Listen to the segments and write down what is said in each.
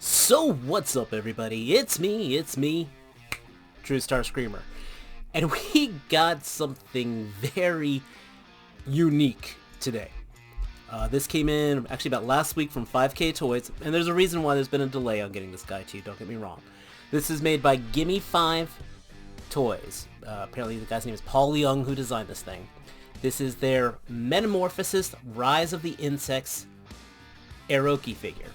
So what's up everybody, it's me, True Star Screamer, and we got something very unique today. This came in actually about last week from 5K Toys, and there's a reason why there's been a delay on getting this guy to you, don't get me wrong. This is made by GIVEME5IVE Toys. Apparently the guy's name is Paul Young who designed this thing. This is their Metamorphose Rise of the Insects Airoki figure.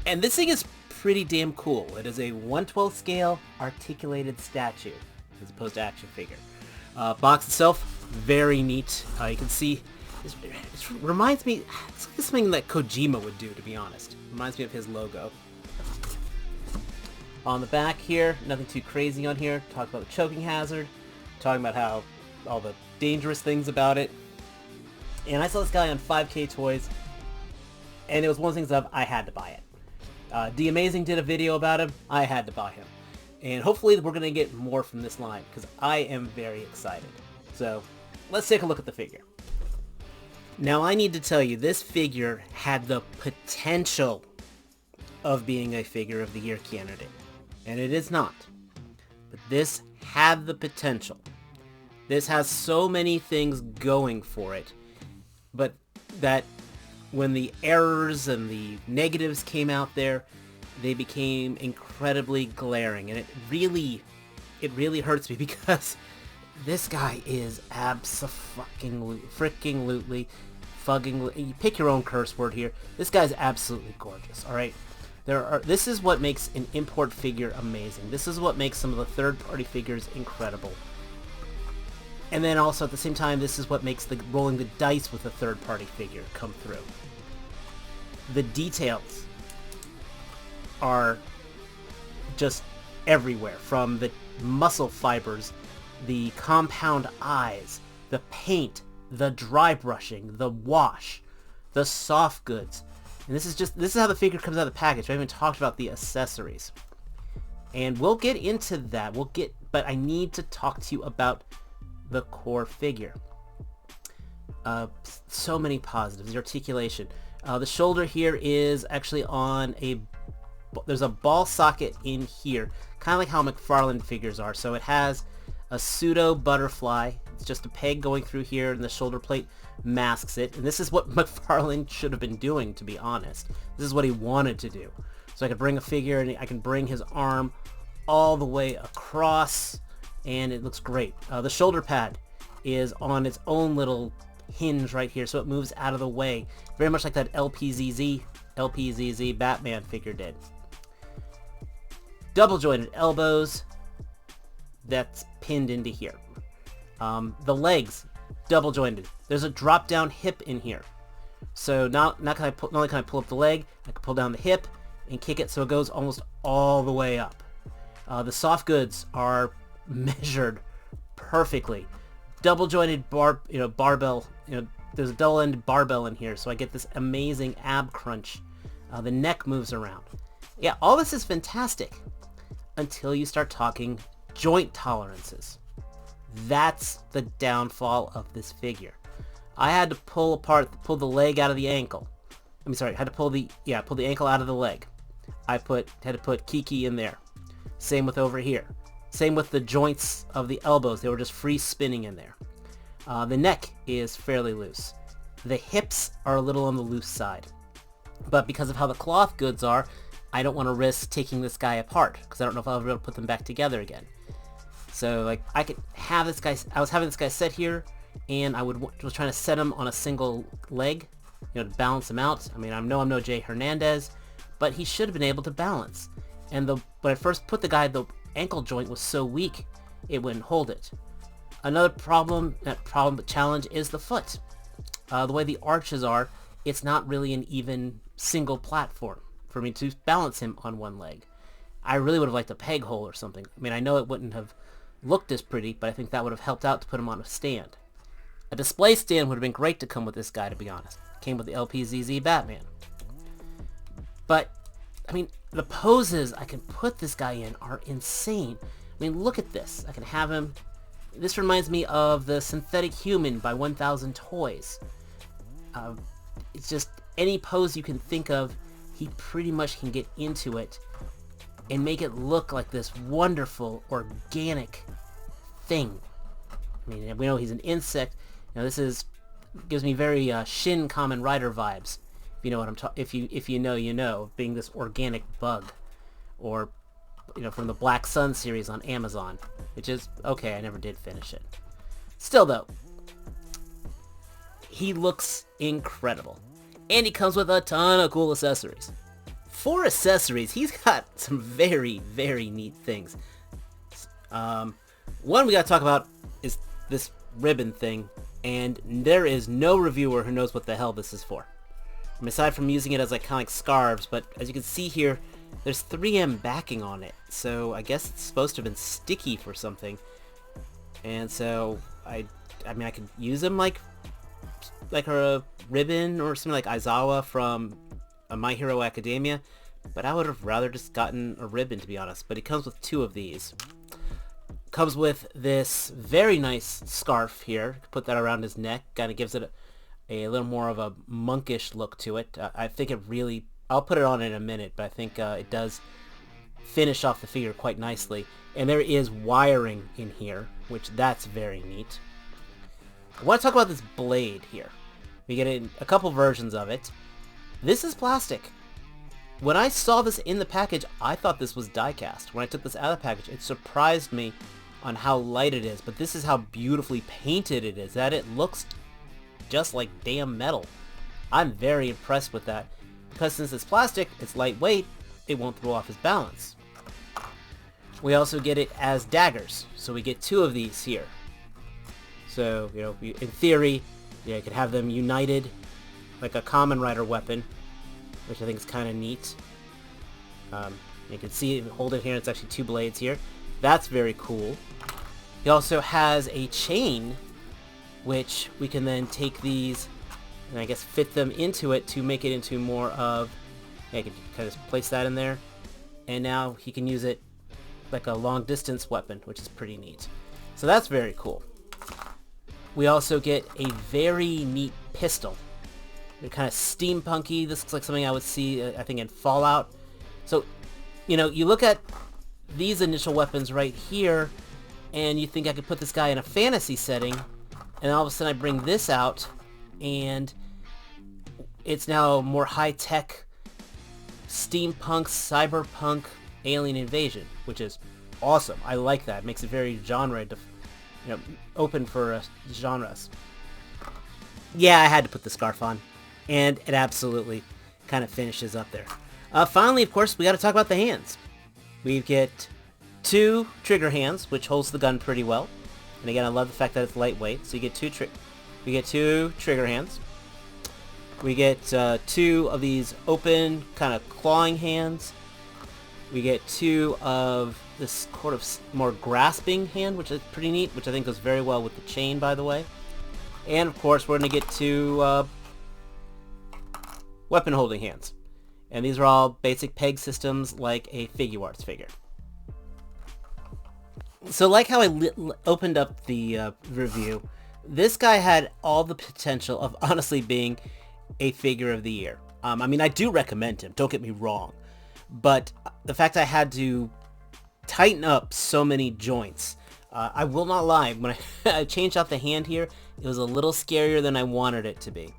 And this thing is pretty damn cool. It is a 1/12 scale articulated statue as opposed to action figure. Box itself, very neat. You can see, it reminds me, it's like something that Kojima would do, to be honest. Reminds me of his logo. On the back here, nothing too crazy on here. Talk about the choking hazard. Talking about how all the dangerous things about it. And I saw this guy on 5K Toys, and it was one of the things of I had to buy it. The Amazing did a video about him. I had to buy him. And hopefully we're going to get more from this line, because I am very excited. So, let's take a look at the figure. Now I need to tell you, this figure had the potential of being a Figure of the Year candidate. And it is not. But this had the potential. This has so many things going for it. But that when the errors and the negatives came out there, they became incredibly glaring, and it really hurts me because this guy is abso-fucking-lutely, you pick your own curse word here. This guy's absolutely gorgeous. All right, this is what makes an import figure amazing. This is what makes some of the third-party figures incredible. And then also at the same time, this is what makes the rolling the dice with a third-party figure come through. The details are just everywhere, from the muscle fibers, the compound eyes, the paint, the dry brushing, the wash, the soft goods. And this is how the figure comes out of the package. I haven't talked about the accessories. And we'll get into that. But I need to talk to you about the core figure. So many positives. The articulation. The shoulder here is actually on there's a ball socket in here, kind of like how McFarlane figures are. So it has a pseudo butterfly. It's just a peg going through here, and the shoulder plate masks it. And this is what McFarlane should have been doing, to be honest. This is what he wanted to do. So I could bring a figure, and I can bring his arm all the way across, and it looks great. The shoulder pad is on its own little hinge right here, so it moves out of the way, very much like that LPZZ Batman figure did. Double jointed elbows, that's pinned into here. The legs, double jointed. There's a drop down hip in here, so not only can I pull up the leg, I can pull down the hip and kick it so it goes almost all the way up. The soft goods are measured perfectly. Double jointed barbell, there's a double-ended barbell in here, so I get this amazing ab crunch. The neck moves around. Yeah, all this is fantastic until you start talking joint tolerances. That's the downfall of this figure. I had to pull the leg out of the ankle. I had to pull the ankle out of the leg. Had to put Kiki in there. Same with over here. Same with the joints of the elbows. They were just free spinning in there. The neck is fairly loose. The hips are a little on the loose side. But because of how the cloth goods are, I don't want to risk taking this guy apart, because I don't know if I'll be able to put them back together again. So I could have this guy, I was having this guy set here, and I was trying to set him on a single leg, to balance him out. I know I'm no Jay Hernandez, but he should have been able to balance. And when I first put the guy, the ankle joint was so weak, it wouldn't hold it. Another challenge is the foot. The way the arches are, it's not really an even single platform for me to balance him on one leg. I really would have liked a peg hole or something. I know it wouldn't have looked as pretty, but I think that would have helped out to put him on a stand. A display stand would have been great to come with this guy, to be honest. Came with the LPZZ Batman. But, the poses I can put this guy in are insane. Look at this. I can have him. This reminds me of the Synthetic Human by 1000 Toys. It's just any pose you can think of he pretty much can get into it and make it look like this wonderful, organic thing. I mean, we know he's an insect. Now this gives me very Shin Kamen Rider vibes. If you know what I'm talking, if you know, you know, being this organic bug, or from the Black Sun series on Amazon, which is okay. I never did finish it. Still though, he looks incredible, and he comes with a ton of cool accessories. For accessories, he's got some very, very neat things. One we gotta talk about is this ribbon thing, and there is no reviewer who knows what the hell this is for. I mean, aside from using it as kind of like scarves, but as you can see here, there's 3M backing on it, so I guess it's supposed to have been sticky for something. And so I mean, I could use them like a ribbon or something like Aizawa from My Hero Academia, but I would have rather just gotten a ribbon, to be honest. But it comes with 2 of these. Comes with this very nice scarf here. Put that around his neck. Kind of gives it a little more of a monkish look to it. I think it really... I'll put it on in a minute, but I think it does finish off the figure quite nicely. And there is wiring in here, which that's very neat. I want to talk about this blade here. We get a couple versions of it. This is plastic. When I saw this in the package, I thought this was die-cast. When I took this out of the package, it surprised me on how light it is, but this is how beautifully painted it is, that it looks just like damn metal. I'm very impressed with that, because since it's plastic, it's lightweight, it won't throw off his balance. We also get it as daggers, so we get 2 of these here. So, in theory, you could have them united like a Kamen Rider weapon, which I think is kind of neat. You can see, hold it here, it's actually 2 blades here. That's very cool. He also has a chain, which we can then take these and I guess fit them into it to make it into more of... I can kind of place that in there, and now he can use it like a long distance weapon, which is pretty neat. So that's very cool. We also get a very neat pistol. They're kind of steampunky. This looks like something I would see, I think, in Fallout. So, you look at these initial weapons right here, and you think I could put this guy in a fantasy setting, and all of a sudden I bring this out, and it's now more high-tech, steampunk, cyberpunk, alien invasion, which is awesome. I like that. It makes it very genre, open for genres. Yeah, I had to put the scarf on, and it absolutely kind of finishes up there. Finally, of course, we got to talk about the hands. We get 2 trigger hands, which holds the gun pretty well. And again, I love the fact that it's lightweight. So you get 2 trigger hands. We get 2 of these open, kind of clawing hands. We get 2 of this sort of more grasping hand, which is pretty neat, which I think goes very well with the chain, by the way. And of course, we're going to get 2 weapon holding hands. And these are all basic peg systems like a Figuarts figure. So like how I opened up the review, this guy had all the potential of honestly being a figure of the year. I mean, I do recommend him, don't get me wrong. But the fact I had to tighten up so many joints, I will not lie, when I changed out the hand here, it was a little scarier than I wanted it to be.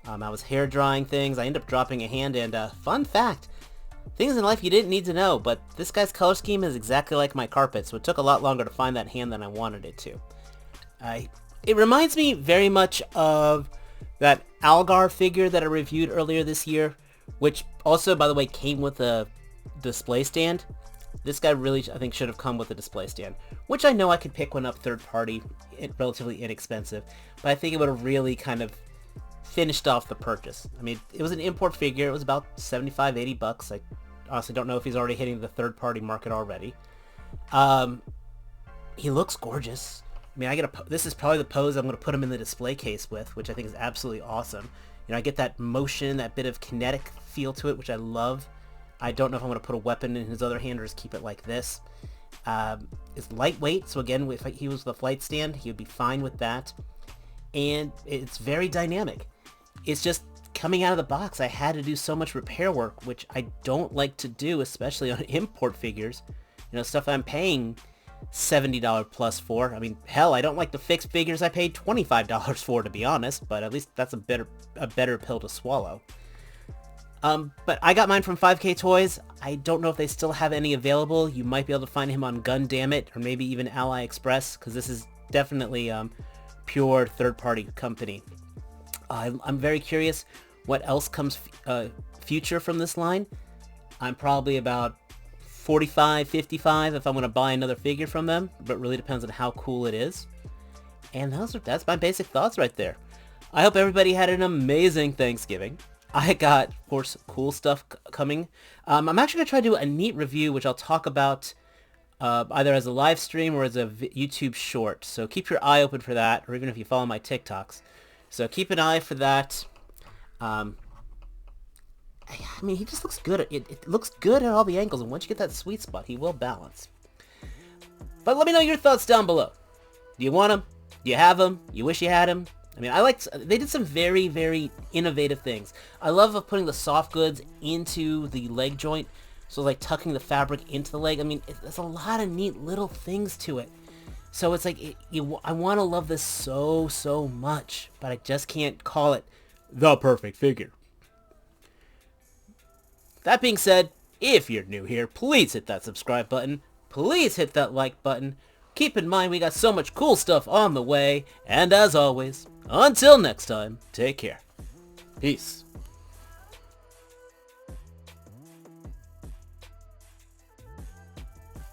I was hair drying things, I ended up dropping a hand, and fun fact, things in life you didn't need to know, but this guy's color scheme is exactly like my carpet, so it took a lot longer to find that hand than I wanted it to. It reminds me very much of that Algar figure that I reviewed earlier this year, which also, by the way, came with a display stand. This guy really, I think, should have come with a display stand, which I know I could pick one up third party, relatively inexpensive, but I think it would have really kind of finished off the purchase. I mean, it was an import figure. It was about $75-80. I honestly don't know if he's already hitting the third party market already. He looks gorgeous. I mean, this is probably the pose I'm going to put him in the display case with, which I think is absolutely awesome. I get that motion, that bit of kinetic feel to it, which I love. I don't know if I'm going to put a weapon in his other hand or just keep it like this. It's lightweight, so again, if he was the flight stand, he would be fine with that. And it's very dynamic. It's just coming out of the box, I had to do so much repair work, which I don't like to do, especially on import figures. You know, stuff I'm paying $70 plus for. I mean, hell, I don't like to fix figures I paid $25 for, to be honest, but at least that's a better pill to swallow. But I got mine from 5K Toys. I don't know if they still have any available. You might be able to find him on Gundamit or maybe even AliExpress, because this is definitely pure third-party company. I'm very curious what else comes future from this line. I'm probably about 45, 55 if I'm going to buy another figure from them, but it really depends on how cool it is. And that's my basic thoughts right there. I hope everybody had an amazing Thanksgiving. I got, of course, cool stuff coming. I'm actually going to try to do a neat review, which I'll talk about either as a live stream or as a YouTube short. So keep your eye open for that, or even if you follow my TikToks. So keep an eye for that. I mean, he just looks good. It looks good at all the angles, and once you get that sweet spot, he will balance. But let me know your thoughts down below. Do you want him? Do you have him? You wish you had him? I mean, they did some very, very innovative things. I love putting the soft goods into the leg joint, so like tucking the fabric into the leg. I mean, there's a lot of neat little things to it. So it's like, I want to love this so, so much, but I just can't call it the perfect figure. That being said, if you're new here, please hit that subscribe button. Please hit that like button. Keep in mind we got so much cool stuff on the way. And as always, until next time, take care. Peace.